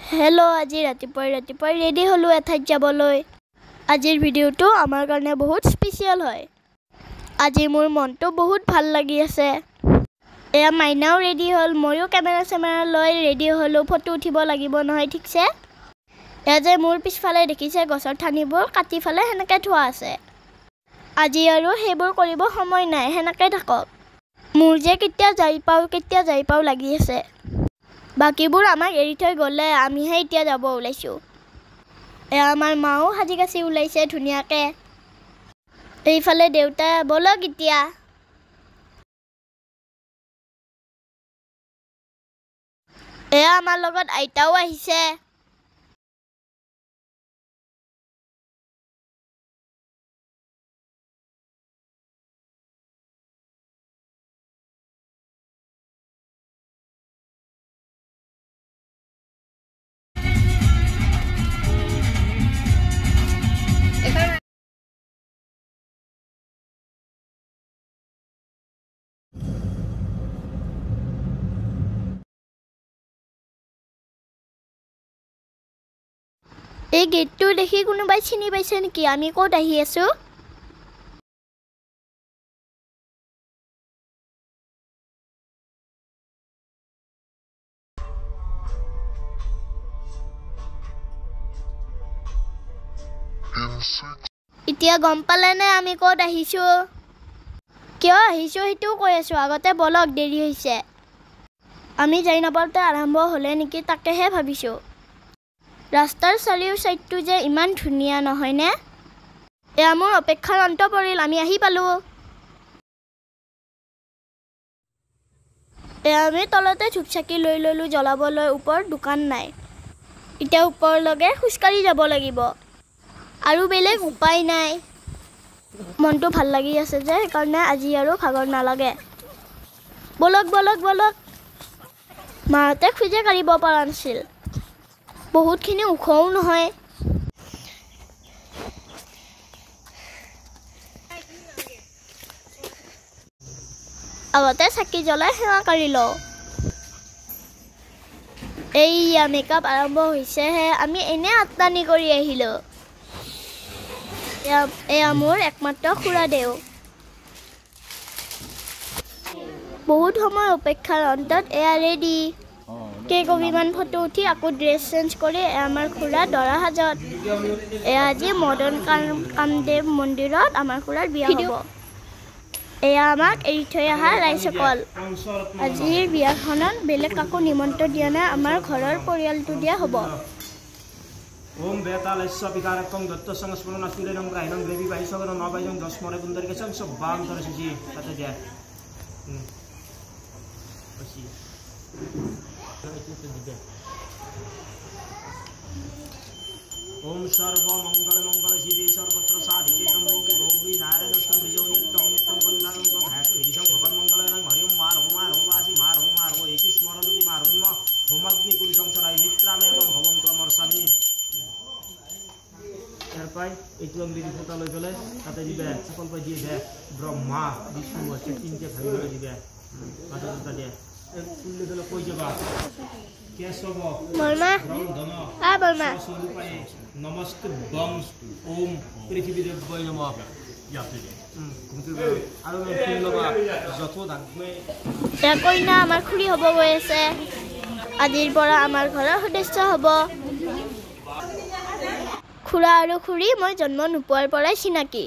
Hello আজি ৰাতিপুৱাই ready হলো এঠাইত যাবলৈ। আজিৰ ভিডিওটো আমাৰ কাৰণে বহুত স্পেশাল হয়। আজি মোৰ মনটো বহুত ভাল লাগি আছে। এয়া মাইনাও ৰেডি হল, ময়ো কেমেৰা লৈ ৰেডি হলো, ফটো উঠিব লাগিব নহয় ঠিকছে। এয়া যে মোৰ পিছফালে দেখিছে গছৰ ঠানিবোৰ কাটি ফালে হেনেকে থোৱা আছে। আজি আৰু সেইবোৰ কৰিব সময় নাই, হেনেকে থাকক। মোৰ যে কেতিয়া যাই পাও লাগি আছে। বাকিবোৰ আমাক এৰি থৈ গলে, আমিহে এতিয়া যাব ওলাইছো। আমাৰ মাও সাজি কাচি ওলাইছে ধুনীয়াকে। এইফালে দেউতা বলক এতিয়া। এয়া আমাৰ লগত আইতাও আহিছে। এই গেটটো দেখি কোনোবাই চিনি পাইছে নেকি? আমি ক'ত আহি আছো? এতিয়া গম পালে নে আমি ক'ত আহিছো? কিয় আহিছো সেইটো কৈ আছো, আগতে বলক, দেৰি হৈছে। আমি যাই নাপাওঁতে আৰম্ভ হলে নেকি তাকেহে ভাবিছো। ৰাস্তাৰ চাৰিও চাইডটো যে ইমান ধুনীয়া নহয় নে? এয়া মোৰ অপেক্ষাৰ অন্ত পৰিল, আমি আহি পালো। এয়া আমি তলতে ধূপচাকি লৈ ললো জ্বলাবলৈ, ওপৰত দোকান নাই। এতিয়া ওপৰলৈকে খোজকাঢ়ি যাব লাগিব, আৰু বেলেগ উপায় নাই। মনটো ভাল লাগি আছে যে, সেইকাৰণে আজি আৰু ভাগৰ নালাগে। বলক। মাহঁতে খোজে কাঢ়িব পৰা নাছিল, বহুতখিনি ওখও নহয়। আগতে চাকি জ্বলাই সেৱা কৰি লওঁ। এইয়া মেকআপ আৰম্ভ হৈছেহে, আমি এনে আত্তানি কৰি আহিলো। এয়া মোৰ একমাত্ৰ খুৰাদেউ। বহুত সময় অপেক্ষাৰ অন্তত এয়া ৰেডি। কেইকপিমান ফটো উঠি আকৌ ড্ৰেছ চেঞ্জ কৰি আমাৰ খুৰা দৰা সাজত। এয়া আজি মদন কামদেৱ মন্দিৰত আমাৰ খুৰাৰ বিয়া হ'ব। এয়া আমাক এৰি থৈ অহা ৰাইজসকল। আজিৰ বিয়াখনত বেলেগ কাকো নিমন্ত্ৰণ দিয়া নাই, আমাৰ ঘৰৰ পৰিয়ালটো দিয়া হ'ব। ओम बेतालस्य विकारकं दत्त संस्मरण अस्मिरं ग्रहणं ग्रेवी बाईसगर नबाईजं दशमरे कुंदरकेशं सब बाम तरसिजी कते जाय पसी ओम सर्व मंगल मंगल शिवे सर्वत्र साधिके त्र्यंबके गौरी नारायण स्तम विजो नित्यं नित्यं कल्याणं गं हासु हिजं भगवान मंगलायं हरिओम मारो वासी मारो एकी स्मरणति मारुन्म होमग्नि कुरि संसाराय मित्रामेवं भवन्तो अमर स्वामी এরপর এইটো আমি ফটো লৈ গলে তাতে দিবে সকল পাই দিয়ে দে ব্রহ্মা বিষ্ণু আছে তিনটে ভাই করে দিবে মাথা দুটা দিয়ে ফুল দিলে কই যাবা কেশব বলমা ব্রহ্মধন বলমা স্বরূপায় নমস্তে বং ওম পৃথিবীদেবয় নমঃ ইয়াতে আৰু ফুল লবা যত ডাকমে এ কইনা আমাৰ খুৰী হ'ব গৈ আছে। আজিৰ পৰা আমাৰ ঘৰৰ সদস্য হ'ব। খুৰা আৰু খুৰী মই জন্ম নোপোৱাৰ পৰাই চিনাকি।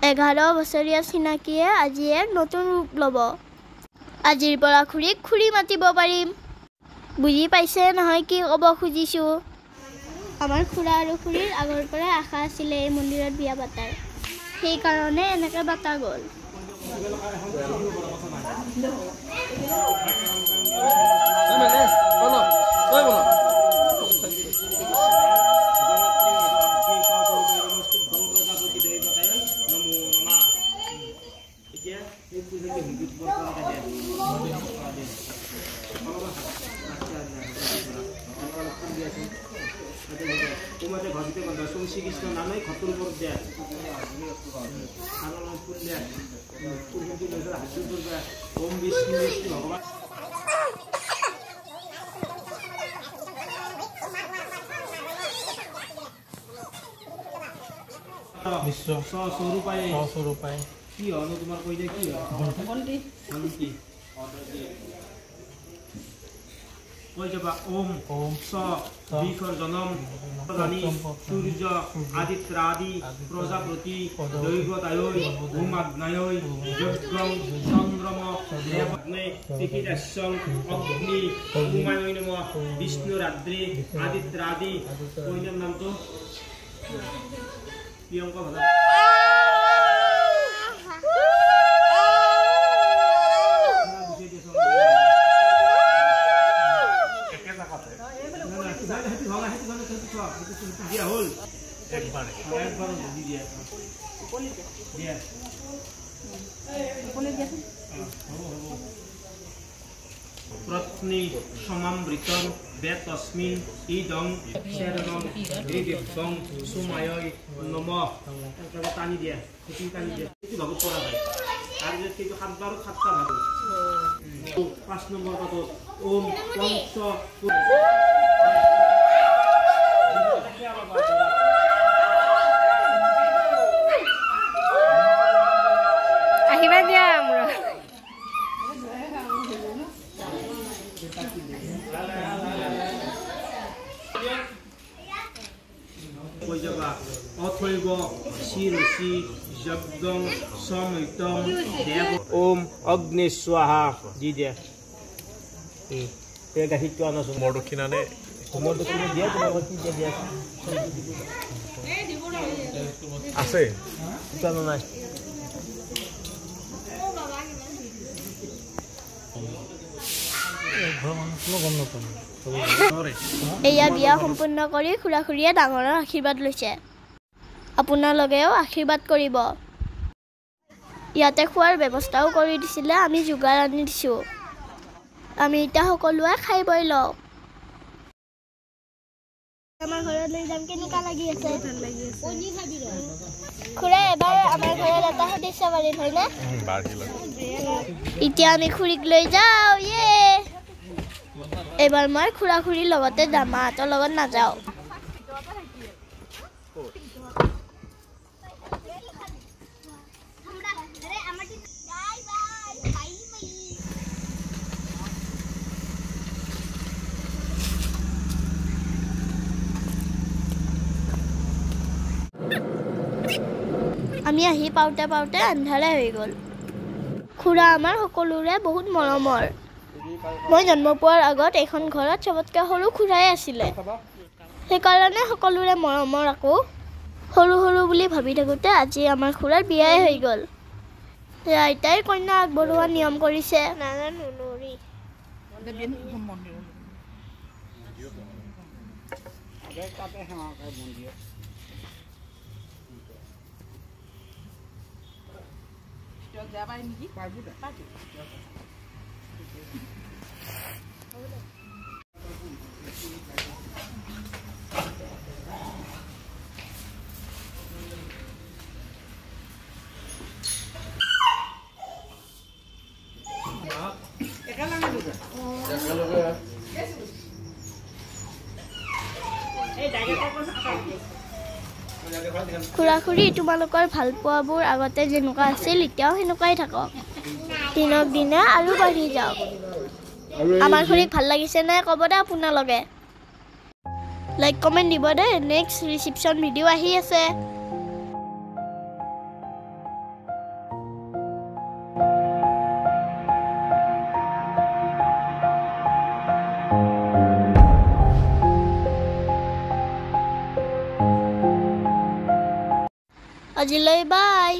11 বছৰীয়া চিনাকিয়ে আজি এক নতুন ৰূপ ল'ব। আজিৰ পৰা খুৰীক খুৰী মাতিব পাৰিম। বুজি পাইছে নহয় কি ক'ব খুজিছো? আমাৰ খুৰা আৰু খুৰীৰ আগৰ পৰাই আশা আছিলে এই মন্দিৰত বিয়া পাতাৰ, সেইকাৰণে এনেকে পাতা গ'ল। শ্ৰীকৃষ্ণ নামে খতুৰ উপৰ দেয় ওম বিষ্ণু ভগবান বিশ্ব স্বস্বৰূপায় কি হনো তোমাৰ কৈ দিয়া কি হয় ভন্তি কৈ যাবা ওম স বিসৰ্জনম প্ৰদানি সূৰ্য আদিত্যাদি প্ৰজাপতি দৈবতায়ৈ ভূমাগ্নায়ৈ যজ্ঞং চন্দ্ৰম দেৱগ্নে তিথিদাস্যং অগ্নি উমায়ৈ নমঃ বিষ্ণুৰাদ্ৰি আদিত্যাদি কৈনাম নামটো প্ৰিয়ংকা ভাষা দিয়া হল একবার দি দিয়া দিয়া প্রত্নী সমামৃতং বেতস্মিন ইদং শরণং হৃদিব্যং সুমায়ৈ নমঃ টানি দিয়া কি টানি দিয়া কি ভাগত কৰা হয় আৰ যে কিন্তু সাতবাৰ সাতটা ভাগ 5 নম্বৰ পাতত ওম পঞ্চ আহিবা দিয়া আমৰা অথৈব শিৰসি যজ্ঞং সমৈতং দেব ওম অগ্নি স্বাহা দি দিয়া এই গাখীৰটো আনাচোন মোৰ দক্ষিণা নে মোৰ দক্ষিণা দিয়া তোমাৰ কি দিয়া আছে জানো নাই এয়া বিয়া সম্পূৰ্ণ কৰি খুৰা খুৰীয়ে ডাঙৰৰ আশীৰ্বাদ লৈছে আপোনালোকেও আশীৰ্বাদ কৰিব ইয়াতে খোৱাৰ ব্যৱস্থাও কৰি দিছিলে আমি যোগাৰ আনি দিছোঁ আমি এতিয়া সকলোৱে খাই বৈ লওঁ আমাৰ ঘৰত লৈ যাম কেনেকুৱা লাগি আছে খুৰা এবাৰ আমাৰ ঘৰত এটা সদস্য পাৰিম হয়নে এতিয়া আমি খুৰীক লৈ যাওঁ ইয়ে এবাৰ মই খুৰা খুৰীৰ লগতে যাম মাহঁতৰ লগত নাযাওঁ আমি আহি পাওঁতে পাওঁতে আন্ধাৰে হৈ গ'ল খুৰা আমাৰ সকলোৰে বহুত মৰমৰ মই জন্ম পোৱাৰ আগত এখন ঘৰত চবতকৈ সৰু খুৰাই আছিলে সেইকাৰণে সকলোৰে মৰমৰ আকৌ সৰু সৰু বুলি ভাবি থাকোঁতে আজি আমাৰ খুৰাৰ বিয়াই হৈ গ'ল আইতাই কন্যা আগবঢ়োৱা নিয়ম কৰিছে নাজানো নৰি খুৰা খুৰী তোমালোকৰ ভাল পোৱাবোৰ আগতে যেনেকুৱা আছিল এতিয়াও সেনেকুৱাই থাকক দিনক দিনে আৰু বাঢ়ি যাওক আমাৰ খুৰীক ভাল লাগিছে নে ক'ব দে আপোনালোকে লাইক কমেণ্ট দিব দে নেক্সট ৰিচিপশ্যন ভিডিঅ' আহি আছে আজিলৈ বাই